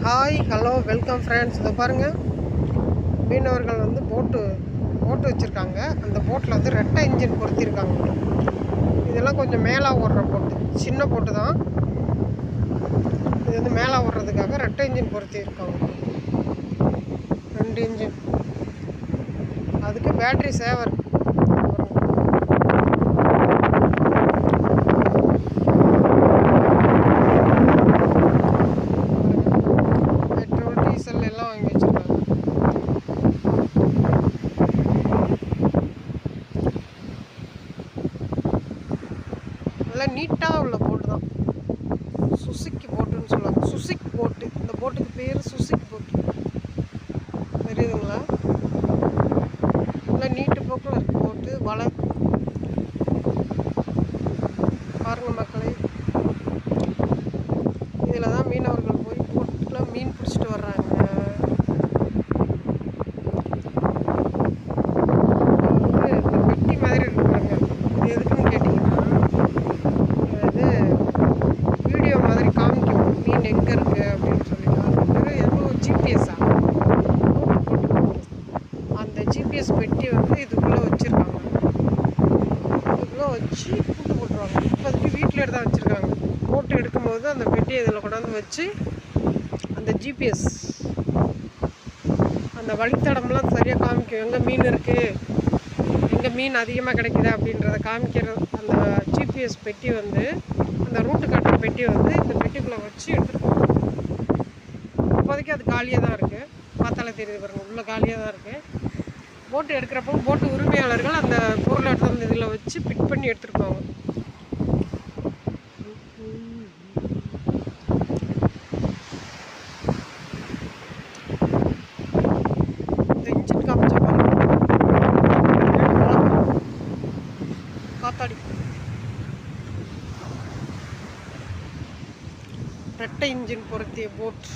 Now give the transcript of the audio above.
Hi hello welcome friends. இதை பாருங்கள், மீனவர்கள் வந்து போட்டு வச்சுருக்காங்க. அந்த போட்டில் வந்து ரெட்டை இன்ஜின் பொருத்தியிருக்காங்க. இதெல்லாம் கொஞ்சம் மேலே ஓடுற போட்டு, சின்ன போட்டு தான். இது வந்து மேலே ஓடுறதுக்காக ரெட்டை இன்ஜின் பொருத்தியிருக்காங்க. 2 இன்ஜின். அதுக்கு பேட்ரி சேவர். பெட்ரோல் டீசல் எல்லாம் வாங்கி வச்சுருக்காங்க. நல்லா நீட்டாக உள்ள போட்டு தான். சுசுக்கி போட்டுன்னு சொல்லுவாங்க. சுசுக்கி போட்டு. இந்த போட்டுக்கு பேர் சுசுக்கி போட்டு. தெரியுதுங்களா? நல்லா நீட்டு போக்கில் இருக்கு போட்டு. வலை பாருங்கள் மக்களே, இதில் தான் மீனவர்கள் போய் போட்டில் மீன் பிடிச்சிட்டு வர்றாங்க. இந்த பெட்டி மாதிரி இருக்கு பாருங்க. இது எதுக்குன்னு கேட்டிங்கன்னா, இது வீடியோ மாதிரி காமிக்கும் மீன் எங்கே இருக்குது அப்படின்னு சொல்லிட்டு. ஏதோ ஜிபிஎஸ்ஸா அந்த ஜிபிஎஸ் பெட்டி வந்து இதுக்குள்ளே வச்சுருக்காங்க. இதுக்குள்ளே வச்சு கூட்டு போட்டுருவாங்க. இப்போதைக்கு வீட்டில் எடுத்து தான் வச்சுருக்காங்க. போட்டு எடுக்கும்போது அந்த பெட்டியை இதில் கொண்டாந்து வச்சு அந்த ஜிபிஎஸ் அந்த வழித்தடம்லாம் சரியாக காமிக்கும். எங்கே மீன் இருக்குது, எங்கே மீன் அதிகமாக கிடைக்குது அப்படின்றத காமிக்கிற அந்த ஜிபிஎஸ் பெட்டி வந்து, அந்த ரூட்டு காட்டுற பெட்டி வந்து இந்த பெட்டிக்குள்ளே வச்சு எடுத்துகிட்டு போகணும். இப்போதைக்கு அது காலியாக தான் இருக்குது. பார்த்தாலே தெரியுது பாருங்கள், உள்ளே காலியாக தான் இருக்குது. போட்டு எடுக்கிறப்போ போட்டு உரிமையாளர்கள் அந்த பொருளை எடுத்து அந்த இதில் வச்சு ஃபிட் பண்ணி எடுத்துகிட்டு போவாங்க. இந்த இன்ஜின் காமிச்சா பாருங்க, காத்தாடி ரெட்டை இன்ஜின் பொருத்திய போட்.